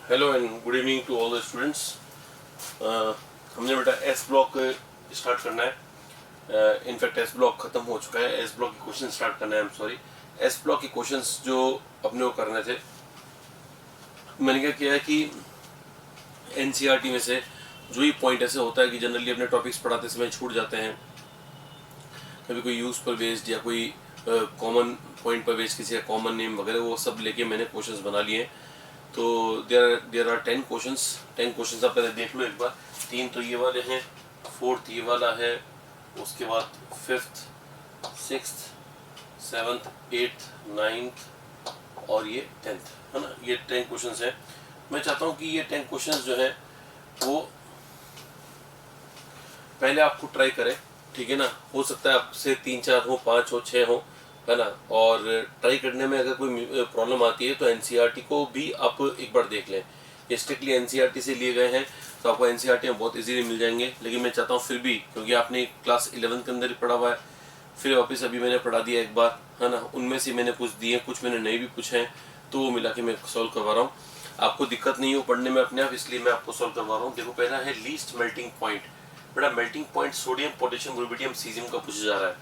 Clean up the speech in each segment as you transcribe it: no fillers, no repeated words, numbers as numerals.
Hello and good evening to all the students. हमने बेटा S block start करना है। इनफैक्ट एस ब्लॉक खत्म हो चुका है, एस ब्लॉक के क्वेश्चन स्टार्ट करना है। I am sorry, S block के क्वेश्चंस जो अपने को करने थे, मैंने क्या किया है कि एनसीईआरटी में से जो ही पॉइंट ऐसे होता है कि जनरली अपने टॉपिक्स पढ़ाते समय छूट जाते हैं, कभी कोई यूज पर बेस्ड या कोई कॉमन पॉइंट पर बेस्ड किसी का कॉमन नेम वगैरह, वो सब लेके मैंने क्वेश्चंस बना लिए हैं। तो देयर आर 10 क्वेश्चंस आप पहले देख लो एक बार। 3 तो ये वाले हैं, 4th ये वाला है, उसके बाद 5th 6th 7th 8th 9th और ये 10th है ना। ये 10 क्वेश्चंस हैं। मैं चाहता हूँ कि ये 10 क्वेश्चंस जो है वो पहले आपको ट्राई करें, ठीक है ना। हो सकता है आपसे 3-4 हो, 5 हो, 6 हो, है ना। और ट्राई करने में अगर कोई प्रॉब्लम आती है तो एनसीईआरटी को भी आप एक बार देख लें। ये स्ट्रिक्टली एनसीईआरटी से लिए गए हैं तो आपको एनसीईआरटी में बहुत इजीली मिल जाएंगे। लेकिन मैं चाहता हूँ फिर भी, क्योंकि आपने क्लास 11 के अंदर ही पढ़ा हुआ है, फिर वापस अभी मैंने पढ़ा दिया एक बार, है ना। उनमें से मैंने कुछ दिए, कुछ मैंने नए भी पूछे हैं, तो वो मिला के मैं सॉल्व करवा रहा हूँ। आपको दिक्कत नहीं हो पढ़ने में अपने आप, इसलिए मैं आपको सॉल्व करवा रहा हूँ। देखो, पहला है लीस्ट मेल्टिंग पॉइंट। बेटा melting point sodium, potassium, rubidium, caesium का पूछा जा रहा है।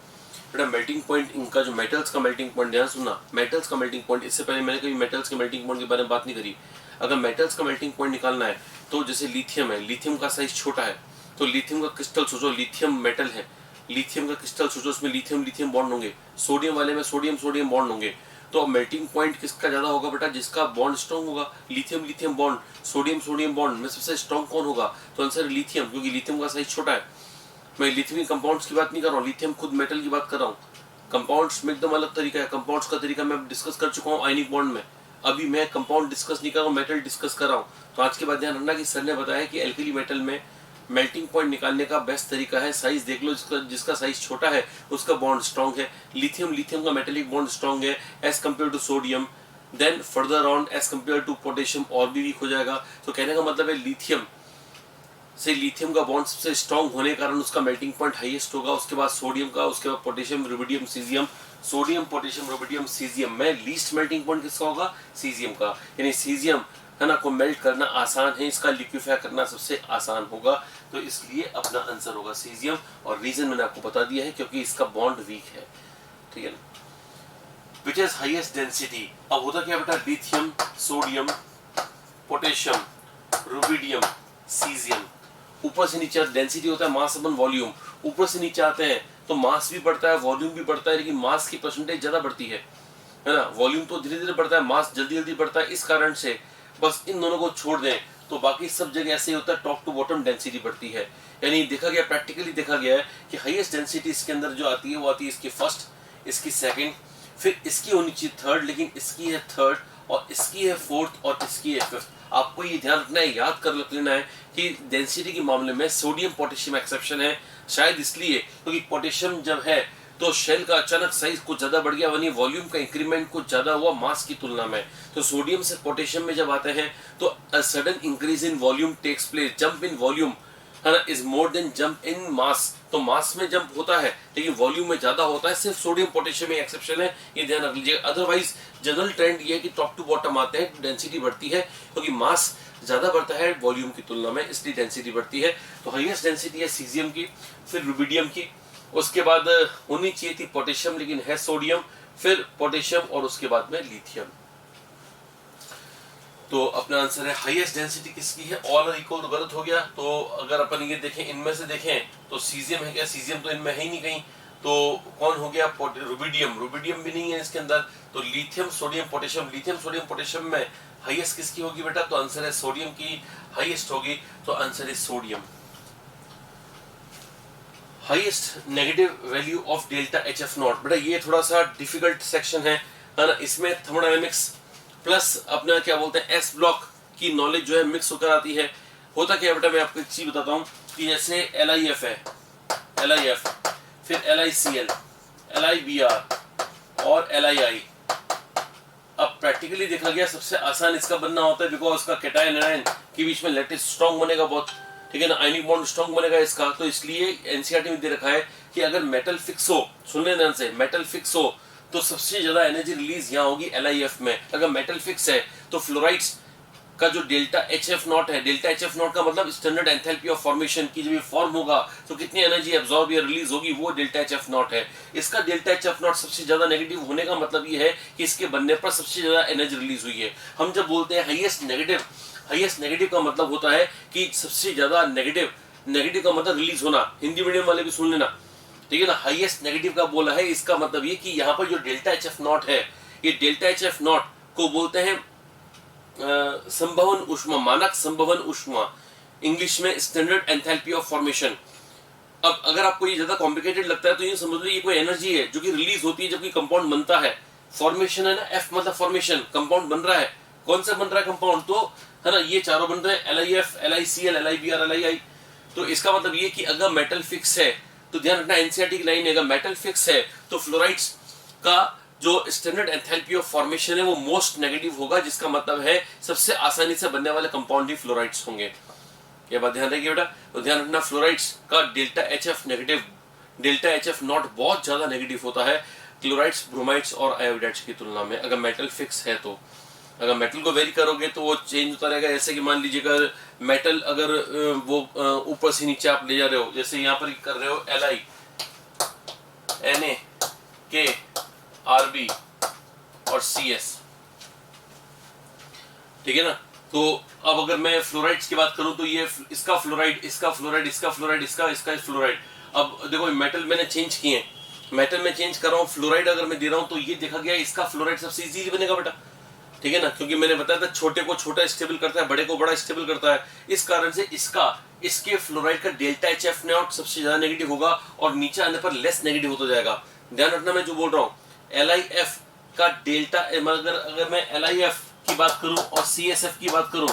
बेटा मेल्टिंग पॉइंट इनका जो मेटल्स का मेल्टिंग पॉइंट, ध्यान सुनना, मेटल्स का मेल्टिंग पॉइंट। इससे पहले मैंने कभी मेटल्स के मेल्टिंग पॉइंट के बारे में बात नहीं करी। अगर मेटल्स का मेल्टिंग पॉइंट निकालना है तो जैसे लिथियम है, लिथियम का साइज छोटा है, तो लिथियम का क्रिस्टल सोचो, लिथियम मेटल है, लिथियम का क्रिस्टल सोचो, उसमें लिथियम लिथियम बॉन्ड होंगे, सोडियम वाले में सोडियम सोडियम बॉन्ड होंगे। तो अब मेल्टिंग पॉइंट किसका ज्यादा होगा बेटा? जिसका बॉन्ड स्ट्रॉन्ग होगा। Lithium lithium bond, sodium sodium bond में सबसे स्ट्रॉन्ग कौन होगा? तो आंसर लिथियम, क्योंकि लिथियम का साइज छोटा है। मैं लिथियम कंपाउंड्स की बात नहीं कर रहा हूँ, लिथियम खुद मेटल की बात कर रहा हूँ। कंपाउंड्स में एकदम अलग तरीका है। कंपाउंड्स का तरीका मैं डिस्कस कर चुका हूँ आयनिक बॉन्ड में। अभी मैं कंपाउंड डिस्कस नहीं कर रहा हूँ, मेटल डिस्कस कर रहा हूँ। तो आज के बाद ध्यान रखना कि सर ने बताया कि एल्कली मेटल में मेल्टिंग पॉइंट निकालने का बेस्ट तरीका है, साइज देख लो, जिसका साइज छोटा है उसका बॉन्ड स्ट्रॉन्ग है। लिथियम का मेटेलिक बॉन्ड स्ट्रॉन्ग है as compare to sodium. Then further on as compare to potassium और भी वीक हो जाएगा। तो कहने का मतलब है लिथियम का बॉन्ड सबसे स्ट्रॉन्ग होने के कारण उसका मेल्टिंग पॉइंट हाईएस्ट होगा। उसके बाद सोडियम का, उसके बाद potassium, rubidium, caesium. Sodium, potassium, rubidium, caesium में लीस्ट मेल्टिंग पॉइंट किसका होगा? सीजियम का। यानी सीजियम है ना को मेल्ट करना आसान है, इसका लिक्विफाई करना सबसे आसान होगा। तो इसलिए अपना आंसर होगा सीजियम। और रीजन मैंने आपको बता दिया है, क्योंकि इसका बॉन्ड वीक है, ठीक है ना। Which is highest density? अब होता क्या बेटा? Lithium, sodium, potassium, rubidium, caesium. ऊपर से नीचे डेंसिटी होता है मास अपन वॉल्यूम। ऊपर से नीचे आते हैं तो मास भी बढ़ता है, वॉल्यूम भी बढ़ता है, लेकिन मास की परसेंटेज ज्यादा बढ़ती है ना। वॉल्यूम तो धीरे धीरे बढ़ता है, मास जल्दी जल्दी बढ़ता है। इस कारण से बस इन दोनों को छोड़ दें तो बाकी सब जगह ऐसे ही होता है, टॉप टू बॉटम डेंसिटी बढ़ती है। यानी देखा गया, प्रैक्टिकली देखा गया है कि हाईएस्ट डेंसिटी इसके अंदर जो आती है वो आती है इसकी फर्स्ट, इसकी सेकंड, फिर इसकी होनी चाहिए थर्ड, लेकिन इसकी है थर्ड, और इसकी है फोर्थ, और इसकी है फिफ्थ। आपको ये ध्यान रखना है, याद कर लेना है कि डेंसिटी के मामले में सोडियम पोटेशियम एक्सेप्शन है। शायद इसलिए क्योंकि पोटेशियम जब है तो शेल का अचानक साइज कुछ ज्यादा बढ़ गया, यानी वॉल्यूम का इंक्रीमेंट कुछ ज्यादा हुआ मास की तुलना में। तो सोडियम से पोटेशियम में जब आते हैं तो a sudden increase in volume takes place. Jump in volume है ना is more than jump in mass. तो मास में जंप होता है लेकिन वॉल्यूम में ज्यादा होता है, सिर्फ सोडियम पोटेशियम में एक्सेप्शन है, ये ध्यान रख लीजिए। अदरवाइज जनरल ट्रेंड ये है कि टॉप टू बॉटम आते हैं डेंसिटी बढ़ती है, क्योंकि मास ज्यादा बढ़ता है वॉल्यूम की तुलना में, इसलिए डेंसिटी बढ़ती है। तो हाईएस्ट डेंसिटी है सीजियम की, फिर रुबिडियम की, उसके बाद होनी चाहिए थी पोटेशियम, लेकिन है सोडियम, फिर पोटेशियम, और उसके बाद में लिथियम। तो अपना आंसर है हाईएस्ट डेंसिटी किसकी है? ऑल आर इक्वल, तो गलत हो गया। तो अगर अपन ये देखें, इनमें से देखें तो सीजियम है क्या? सीजियम तो इनमें है ही नहीं कहीं। तो कौन हो गया? रुबिडियम, रुबिडियम भी नहीं है इसके अंदर। तो lithium, sodium, potassium, lithium, sodium, potassium में हाईएस्ट किसकी होगी बेटा? तो आंसर है सोडियम की हाईएस्ट होगी। तो आंसर है sodium. Highest negative value of delta HF not. बेटा ये थोड़ा सा डिफिकल्ट सेक्शन है ना। इसमें थर्मोडायनेमिक्स प्लस अपना क्या बोलते हैं एस ब्लॉक की नॉलेज जो है मिक्स होकर आती है। होता क्या बेटा, मैं आपको एक चीज बताता हूँ कि जैसे LIF है, LIF, फिर LICL, LIBR और LII। अब प्रैक्टिकली देखा गया सबसे आसान इसका बनना होता है, बिकॉज इसका कैटायन आयन के बीच में लैटिस स्ट्रॉन्ग बनेगा बहुत, ठीक है ना, आयनिक बॉन्ड स्ट्रॉन्ग बनेगा इसका। तो इसलिए एनसीईआरटी में दे रखा है कि अगर मेटल फिक्स हो, सुन लेना ध्यान से, मेटल फिक्स हो तो सबसे ज्यादा एनर्जी रिलीज यहाँ होगी LIF में। अगर मेटल फिक्स है तो फ्लोराइड्स का जो डेल्टा एच एफ नॉट है, डेल्टा एच एफ नॉट का मतलब स्टैंडर्ड एंथैल्पी ऑफ फॉर्मेशन की, जब ये फॉर्म होगा तो कितनी एनर्जी एब्जॉर्ब या रिलीज होगी, वो डेल्टा एच एफ नॉट है। इसका डेल्टा एच एफ नॉट सबसे ज्यादा नेगेटिव होने का मतलब ये है कि इसके बनने पर सबसे ज्यादा एनर्जी रिलीज हुई है। हम जब बोलते हैं हाईएस्ट नेगेटिव का मतलब होता है कि सबसे ज्यादा नेगेटिव का मतलब रिलीज होना। हिंदी मीडियम वाले भी सुन लेना, ठीक है ना। हाईएस्ट नेगेटिव का बोला है, इसका मतलब ये कि यहाँ पर जो डेल्टा एच एफ नॉट है, ये डेल्टा एच एफ नॉट को बोलते हैं संभवन ऊष्मा, मानक संभवन ऊष्मा, इंग्लिश में स्टैंडर्ड एंथैल्पी ऑफ फॉर्मेशन। अब अगर आपको ये ज्यादा कॉम्प्लिकेटेड लगता है तो ये समझ लो ये कोई एनर्जी है जो कि रिलीज होती है जब कोई कंपाउंड बनता है। फॉर्मेशन है ना, एफ मतलब फॉर्मेशन, कंपाउंड बन रहा है। कौन सा बन रहा है कंपाउंड, तो है ना ये चारों बन रहे हैं, LiF, LiCl, LiBr, Lii। तो इसका मतलब ये कि अगर मेटल फिक्स है तो ध्यान रखना, एनसीईआरटी की लाइन है, अगर मेटल फिक्स है तो फ्लोराइड्स का जो स्टैंडर्ड एंथैल्पी ऑफ फॉर्मेशन है वो मोस्ट नेगेटिव होगा, जिसका मतलब है सबसे आसानी से बनने वाले कंपाउंड ही फ्लोराइड्स होंगे। ये बात ध्यान रखिए बेटा। तो ध्यान रखना, फ्लोराइड्स का delta H F negative, delta H F not बहुत ज्यादा नेगेटिव होता है क्लोराइड्स, ब्रोमाइड्स और आयोडाइड्स की तुलना में, अगर मेटल फिक्स है तो। अगर मेटल को वेरी करोगे तो वो चेंज होता रहेगा। जैसे कि मान लीजिएगा मेटल अगर वो ऊपर से नीचे आप ले जा रहे हो, जैसे यहाँ पर कर रहे हो Li, Na, K, Rb और Cs, ठीक है ना। तो अब अगर मैं फ्लोराइड्स की बात करूं तो ये इसका फ्लोराइड, इसका फ्लोराइड, इसका फ्लोराइड, इसका फ्लोराइड। अब देखो मेटल मैंने चेंज किए, मेटल में चेंज कर रहा हूँ, फ्लोराइड अगर मैं दे रहा हूं तो ये देखा गया इसका फ्लोराइड सबसे इजीली बनेगा बेटा, ठीक है ना, क्योंकि मैंने बताया था छोटे को छोटा स्टेबल करता है, बड़े को बड़ा स्टेबल करता है। इस कारण से इसके फ्लोराइड का डेल्टा एच एफ नॉट सबसे ज्यादा नेगेटिव होगा और नीचे आने पर लेस नेगेटिव होता जाएगा। ध्यान रखना मैं जो बोल रहा हूँ, LiF का डेल्टा, अगर मैं LiF की बात करूं और CSF की बात करूं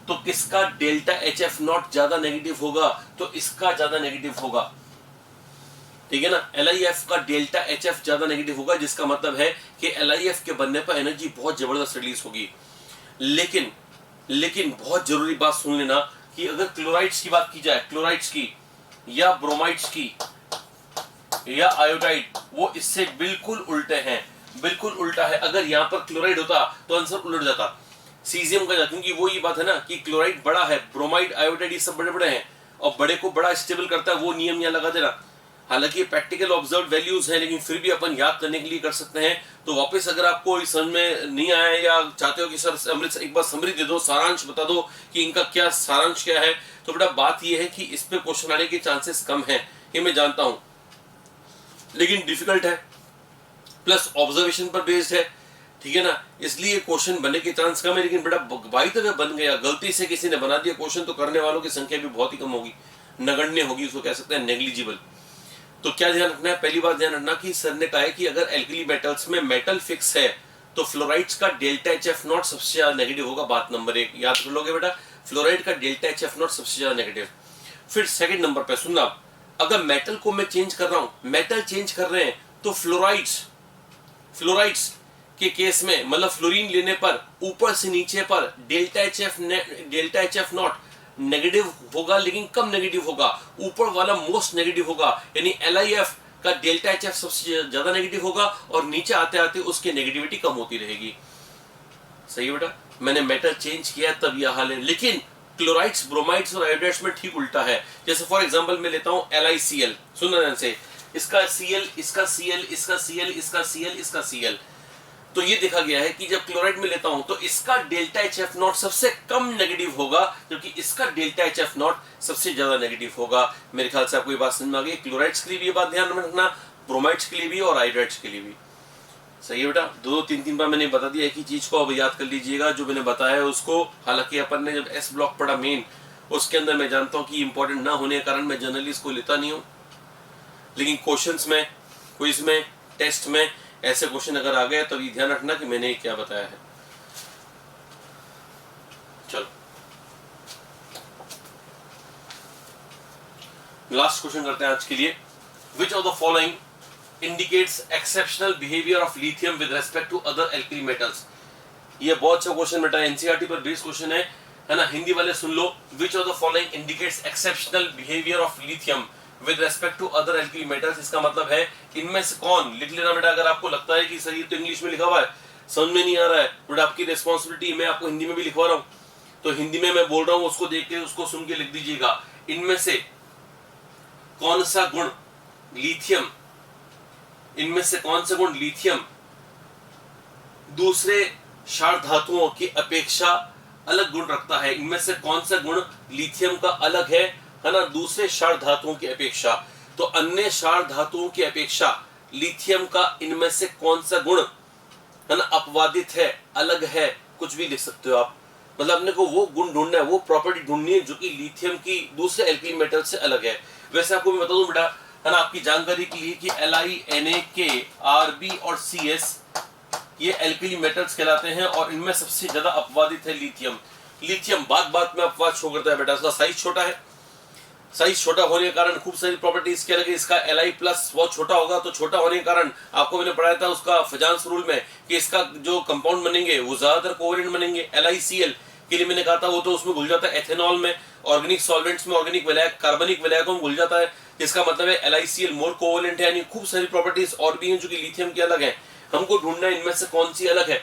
तो किसका डेल्टा एच एफ नॉट ज्यादा नेगेटिव होगा, तो इसका ज्यादा नेगेटिव होगा, ठीक है ना। LiF का डेल्टा एच एफ ज्यादा नेगेटिव होगा, जिसका मतलब है कि LiF के बनने पर एनर्जी बहुत जबरदस्त रिलीज होगी। लेकिन बहुत जरूरी बात सुन लेना कि अगर क्लोराइड्स की बात की जाए, क्लोराइड्स की या ब्रोमाइड्स की या आयोडाइड, वो इससे बिल्कुल उल्टे हैं, बिल्कुल उल्टा है। अगर यहाँ पर क्लोराइड होता तो आंसर उलट जाता, सीजियम का, क्योंकि वो ये बात है ना कि क्लोराइड बड़ा है, ब्रोमाइड, आयोडाइड ये सब बड़े बड़े हैं और बड़े को बड़ा स्टेबल करता है, वो नियम यहाँ लगा देना। हालांकि ये प्रैक्टिकल ऑब्जर्व वैल्यूज हैं, लेकिन फिर भी अपन याद करने के लिए कर सकते हैं। तो वापस अगर आपको समझ में नहीं आया या चाहते हो कि सर अमृत एक बार समरी दे दो, सारांश बता दो कि इनका क्या सारांश क्या है, तो बेटा बात ये है कि इस पे क्वेश्चन आने के चांसेस कम है, ये मैं जानता हूं, लेकिन डिफिकल्ट है, प्लस ऑब्जर्वेशन पर बेस्ड है, ठीक है ना, इसलिए क्वेश्चन बनने के चांस कम है। लेकिन बेटा बाई द वे बन गया, गलती से किसी ने बना दिया क्वेश्चन, तो करने वालों की संख्या भी बहुत ही कम होगी, नगण्य होगी, उसको कह सकते हैं नेग्लिजिबल। तो क्या ध्यान रखना है, पहली बात ध्यान रखना कि सर ने कहा है कि अगर एल्कली मेटल्स में मेटल फिक्स है तो फ्लोराइड्स का डेल्टा एच एफ नॉट सबसे ज्यादा नेगेटिव होगा। बात नंबर 1 याद कर लोगे बेटा, फ्लोराइड का डेल्टा एच एफ नॉट सबसे ज्यादा नेगेटिव। फिर सेकंड नंबर पे सुनना, अगर मेटल को मैं चेंज कर रहा हूं, मेटल चेंज कर रहे हैं, तो फ्लोराइड्स के केस में मतलब फ्लोरीन लेने पर ऊपर से नीचे पर delta H F not negative होगा, लेकिन कम नेगेटिव होगा, ऊपर वाला मोस्ट नेगेटिव होगा, यानी LiF का डेल्टा एच एफ सबसे ज्यादा नेगेटिव होगा और नीचे आते आते उसकी नेगेटिविटी कम होती रहेगी। सही है बेटा, मैंने मेटल चेंज किया तब यह हाल है। लेकिन क्लोराइड्स, ब्रोमाइड्स और आयोडाइड्स में ठीक उल्टा है। जैसे फॉर एग्जांपल मैं लेता हूं LiCl, सुनना ध्यान से, इसका Cl, इसका Cl, इसका Cl, इसका Cl, इसका Cl। तो ये देखा गया है कि जब क्लोराइड में लेता हूं तो इसका डेल्टा एच एफ नॉट सबसे कम नेगेटिव होगा, जबकि इसका डेल्टा एच एफ नॉट सबसे ज्यादा नेगेटिव होगा। मेरे ख्याल से आपको ये बात समझ में आ गई। क्लोराइड्स के लिए भी ये बात ध्यान में रखना, ब्रोमाइड्स के लिए भी और आयोडाइड्स के लिए भी। सही है बेटा, 2-3 बार मैंने बता दिया एक ही चीज को, अब याद कर लीजिएगा जो मैंने बताया है उसको। हालांकि अपन ने जब एस ब्लॉक पढ़ा मेन, उसके अंदर मैं जानता हूँ कि इंपॉर्टेंट ना होने के कारण मैं जनरली इसको लेता नहीं हूँ, लेकिन क्वेश्चंस में, क्विज में, टेस्ट में ऐसे क्वेश्चन अगर आ गए तो ये ध्यान रखना कि मैंने क्या बताया है। चलो लास्ट क्वेश्चन करते हैं आज के लिए। Which of the following indicates exceptional behaviour of lithium with respect to other alkali metals. ये बहुत अच्छा क्वेश्चन बेटा, एनसीईआरटी पर बेस्ड क्वेश्चन है ना। हिंदी वाले सुन लो, which of the following indicates exceptional behaviour of lithium with respect to other alkali metals. इसका मतलब है इनमें से कौन, लिख लेना बेटा। अगर आपको लगता है कि सर ये तो इंग्लिश में लिखा हुआ है, समझ में नहीं आ रहा है, बेटा आपकी रिस्पॉन्सिबिलिटी, मैं आपको हिंदी में भी लिखवा रहा हूँ, तो हिंदी में मैं बोल रहा हूं, उसको देख के उसको सुन के लिख दीजिएगा। इनमें से कौन सा गुण लिथियम, इनमें से कौन सा गुण लिथियम दूसरे क्षार धातुओं की अपेक्षा अलग गुण रखता है? इनमें से कौन सा गुण लिथियम का अलग है ना, दूसरे क्षार धातुओं की अपेक्षा? तो अन्य क्षार धातुओं की अपेक्षा लिथियम का इनमें से कौन सा गुण है ना अपवादित है, अलग है, कुछ भी लिख सकते हो आप। मतलब अपने को वो गुण ढूंढना है, वो प्रॉपर्टी ढूंढनी है जो कि लिथियम की दूसरे एल्कली मेटल से अलग है। वैसे आपको मैं बता दूं बेटा, है ना, आपकी जानकारी के लिए कि Li, Na, K, Rb और Cs ये एल्कली मेटल्स कहलाते हैं और इनमें सबसे ज्यादा अपवादित है लिथियम। लिथियम बात बात में अपवाद शो करता है बेटा, इसका साइज छोटा है, साइज छोटा होने के कारण खूब सारी प्रॉपर्टीज के लगे। इसका Li प्लस बहुत छोटा होगा, तो छोटा होने के कारण आपको मैंने पढ़ाया था उसका फजांस रूल में कि इसका जो कंपाउंड बनेंगे वो ज्यादातर कोवेलेंट बनेंगे। LiCl के लिए मैंने कहा था वो तो उसमें घुल जाता है एथेनॉल में, ऑर्गेनिक सॉल्वेंट्स में, ऑर्गेनिक विलायक, कार्बनिक विलायकों में घुल जाता है। इसका मतलब है LiCl मोर कोवेलेंट है, यानी खूब सारी प्रॉपर्टीज और भी हैं जो कि लिथियम की अलग है। हमको ढूंढना है इनमें से कौन सी अलग है।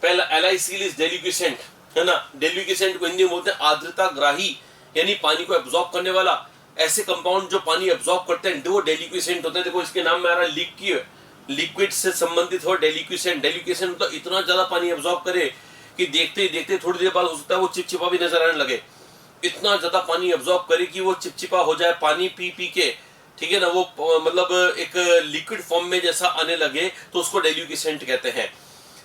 पहला LiCl इज डेलिक्विसेंट, है ना, डेलिक्विसेंट को हिंदी में बोलते हैं आर्द्रता ग्राही, यानी पानी को एब्जॉर्ब करने वाला। ऐसे कंपाउंड जो पानी एब्जॉर्ब करते हैं वो डेलिक्विसेंट होते हैं। देखो इसके नाम में आ रहा है लिक्विड से संबंधित हो डेलिक्विसेंट। डेलिक्विसेंट मतलब इतना ज्यादा पानी एब्जॉर्ब करे कि देखते ही देखते थोड़ी देर बाद हो सकता है वो चिपचिपा भी नजर आने लगे। इतना ज्यादा पानी एब्जॉर्ब करे कि वो चिपचिपा हो जाए, पानी पी पी के, ठीक है ना, वो मतलब एक लिक्विड फॉर्म में जैसा आने लगे, तो उसको डेलिक्विसेंट कहते हैं।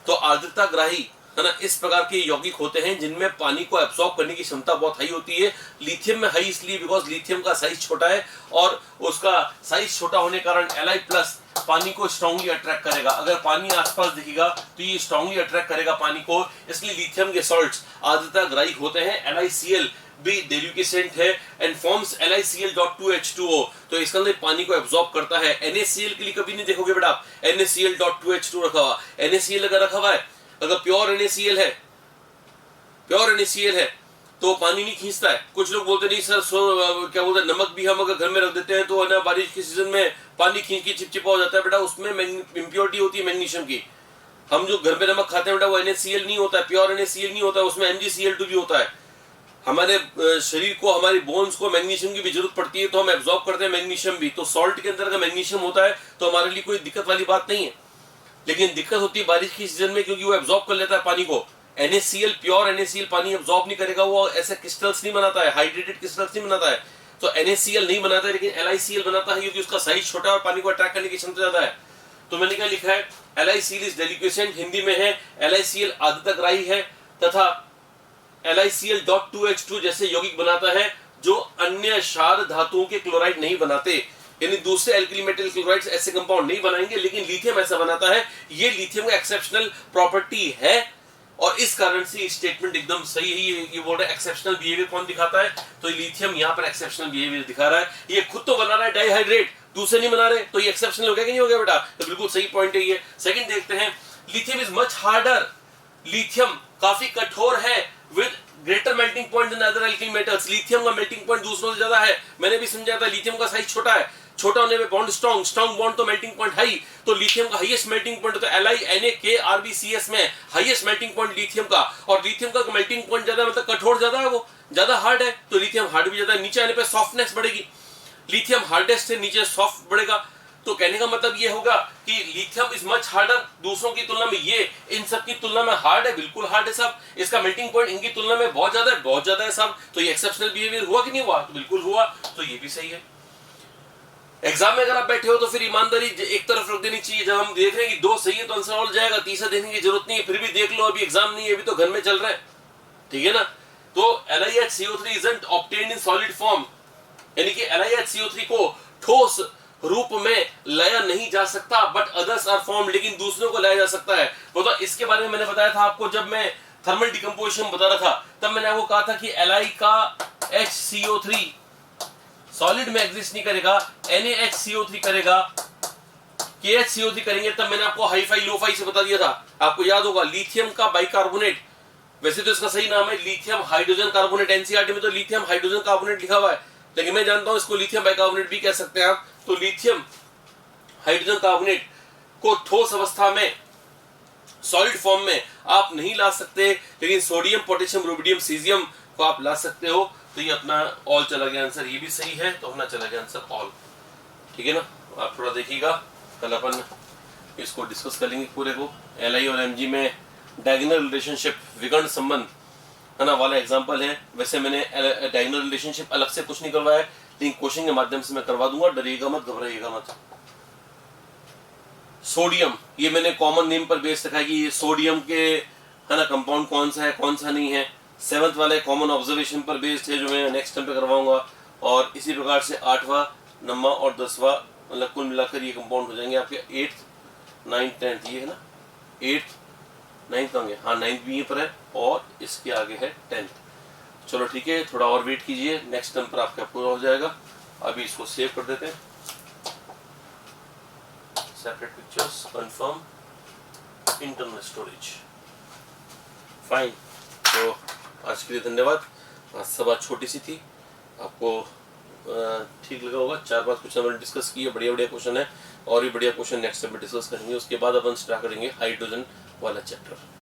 तो आर्द्रता ग्राही, है ना, इस प्रकार के यौगिक होते हैं जिनमें पानी को एब्सॉर्ब करने की क्षमता बहुत हाई होती है। लिथियम में हाई इसलिए बिकॉज लिथियम का साइज छोटा है और उसका साइज छोटा होने के कारण Li प्लस पानी को स्ट्रांगली अट्रैक्ट करेगा। अगर पानी आसपास दिखेगा तो ये स्ट्रांगली अट्रैक्ट करेगा पानी को, इसलिए लिथियम के सॉल्ट्स आर्द्रता ग्राही होते हैं। LiCl भी डेलिक्विसेंट है एंड फॉर्म्स LiCl.2H2O, तो इसके अंदर पानी को एब्सॉर्ब करता है। NaCl के लिए कभी नहीं देखोगे बेटा आप NaCl.2H2 रखा हुआ। NaCl अगर रखा हुआ है, अगर प्योर NaCl है, प्योर NaCl है तो पानी नहीं खींचता है। कुछ लोग बोलते नहीं सर क्या बोलते हैं, नमक भी हम अगर घर में रख देते हैं तो है ना बारिश के सीजन में पानी खींच के चिपचिपा हो जाता है। बेटा उसमें इंप्योरिटी होती है मैग्नीशियम की। हम जो घर में नमक खाते हैं बेटा वो NaCl नहीं होता है, प्योर NaCl नहीं होता है, उसमें MgCl2 भी होता है। हमारे शरीर को, हमारी बोन्स को मैग्नीशियम की भी जरूरत पड़ती है, तो हम एब्जॉर्ब करते हैं मैग्नीशियम भी। तो सॉल्ट के अंदर अगर मैग्नीशियम होता है तो हमारे लिए कोई दिक्कत वाली बात नहीं है, लेकिन दिक्कत होती है बारिश की सीजन में, क्योंकि वो एब्जॉर्ब कर लेता है पानी को। NaCl, प्योर NaCl पानी एब्जॉर्ब नहीं करेगा, वो ऐसे क्रिस्टल्स नहीं बनाता है, हाइड्रेटेड क्रिस्टल्स नहीं बनाता है। तो NaCl नहीं बनाता है, लेकिन LiCl बनाता है क्योंकि उसका साइज छोटा है और पानी को अट्रैक्ट करने की क्षमता ज्यादा है। तो मैंने क्या लिखा है, LiCl इज डेलिक्विसेंट, हिंदी में है LiCl आर्द्रता ग्राही है, तथा LiCl.2H2 जैसे यौगिक बनाता है जो अन्य क्षार धातुओं के क्लोराइड नहीं बनाते। यानी दूसरे एल्कली मेटल क्लोराइड्स ऐसे कंपाउंड नहीं बनाएंगे, लेकिन लिथियम ऐसा बनाता है। ये लिथियम का एक्सेप्शनल प्रॉपर्टी है और इस कारण से स्टेटमेंट एकदम सही है। ये बोल रहा है एक्सेप्शनल बिहेवियर कौन दिखाता है, तो लिथियम यहाँ पर एक्सेप्शनल बिहेवियर दिखा रहा है। ये खुद तो बना रहा है डाइहाइड्रेट, दूसरे नहीं बना रहे, तो ये एक्सेप्शनल हो गया कि नहीं हो गया बेटा? तो बिल्कुल सही पॉइंट है ये। सेकंड देखते हैं, lithium is much harder, lithium काफी कठोर है with greater melting point than other alkali metals. Lithium का मेल्टिंग पॉइंट दूसरों से ज्यादा है। मैंने भी समझाया था लिथियम का साइज छोटा है, छोटा होने में बॉन्ड स्ट्रॉन्ग, स्ट्रॉन्ग बॉन्ड तो मेल्टिंग पॉइंट हाई। तो लिथियम का हाईएस्ट मेल्टिंग पॉइंट होता है Li, Na, K, Rb, Cs में हाईएस्ट मेल्टिंग पॉइंट लिथियम का। और लिथियम का मेल्टिंग पॉइंट ज्यादा मतलब कठोर ज्यादा है, वो ज्यादा हार्ड है, तो लिथियम हार्ड भी ज्यादा है। नीचे आने पर सॉफ्टनेस बढ़ेगी, लिथियम हार्डेस्ट से नीचे सॉफ्ट बढ़ेगा। तो कहने का मतलब ये होगा कि लिथियम इज मच हार्डर दूसरों की तुलना में, ये इन सब की तुलना में हार्ड है, बिल्कुल हार्ड है सब। इसका मेल्टिंग पॉइंट इनकी तुलना में बहुत ज्यादा है, बहुत ज्यादा है सब। तो ये एक्सेप्शनल बिहेवियर हुआ कि नहीं हुआ? तो बिल्कुल हुआ, तो ये भी सही है। एग्जाम में अगर आप बैठे हो तो फिर ईमानदारी एक तरफ रख देनी चाहिए। जब हम देख रहे हैं कि दो सही है तो आंसर हो जाएगा, तीसरा देखने की जरूरत नहीं है, फिर भी देख लो, अभी एग्जाम नहीं है, अभी तो घर में चल रहा है, ठीक है ना। तो LiHCO3 isn't obtained in solid form, यानी कि LiHCO3 को ठोस रूप में लाया नहीं जा सकता, बट अदर्स आर फॉर्म, लेकिन दूसरों को लाया जा सकता है। तो इसके बारे में मैंने बताया था आपको, जब मैं थर्मल डिकम्पोजिशन बता रहा था तब मैंने आपको कहा था कि Li का HCO3 सॉलिड में एग्जिस्ट नहीं करेगा, NaHCO3 करेगा, KHCO3 करेंगे। तब मैंने आपको हाई फाई लो फाई से बता दिया था, आपको याद होगा। लिथियम का बाइकार्बोनेट, वैसे तो इसका सही नाम है लिथियम हाइड्रोजन कार्बोनेट, एनसीईआरटी में तो लिथियम हाइड्रोजन कार्बोनेट लिखा हुआ है, लेकिन मैं जानता हूं इसको लिथियम बाइकार्बोनेट भी कह सकते हैं आप। तो लिथियम हाइड्रोजन कार्बोनेट को ठोस अवस्था में सॉलिड फॉर्म में आप नहीं ला सकते, लेकिन सोडियम, पोटेशियम, रुबिडियम, सीजियम को आप ला सकते हो। तो ये अपना ऑल चला गया आंसर, ये भी सही है, तो अपना चला गया आंसर ऑल। ठीक है ना, आप थोड़ा देखिएगा, कल अपन इसको डिस्कस कर लेंगे पूरे को। एल और एम में डायगोनल रिलेशनशिप, विकर्ण संबंध है ना वाला एग्जाम्पल है। वैसे मैंने डायगोनल रिलेशनशिप अलग से कुछ नहीं करवाया है, लेकिन क्वेश्चन के माध्यम से मैं करवा दूंगा, डरिएगा मत, घबराइएगा मत। सोडियम, ये मैंने कॉमन नेम पर बेस रखा है कि ये सोडियम के है ना कंपाउंड कौन सा है कौन सा नहीं है। 7th वाले कॉमन ऑब्जर्वेशन पर बेस्ड है, जो मैं नेक्स्ट टाइम पे करवाऊंगा। और इसी प्रकार से 8वां, 9वां और 10वां, मतलब कुल मिलाकर ये कंपाउंड हो जाएंगे आपके 8th, 9th, 10th। ये है ना 8th, 9th होंगे, हाँ 9th भी ये पर है, और इसके आगे है 10th। चलो ठीक है, थोड़ा और वेट कीजिए, नेक्स्ट टाइम पर आपका पूरा हो जाएगा। अभी इसको सेव कर देते हैं, separate pictures, confirm, internal storage, fine. तो आज के लिए धन्यवाद। आज सभा छोटी सी थी, आपको ठीक लगा होगा। 4-5 क्वेश्चन हमने डिस्कस किए, बढ़िया बढ़िया क्वेश्चन है, और भी बढ़िया क्वेश्चन नेक्स्ट टाइम में डिस्कस करेंगे। उसके बाद अपन स्टार्ट करेंगे हाइड्रोजन वाला चैप्टर।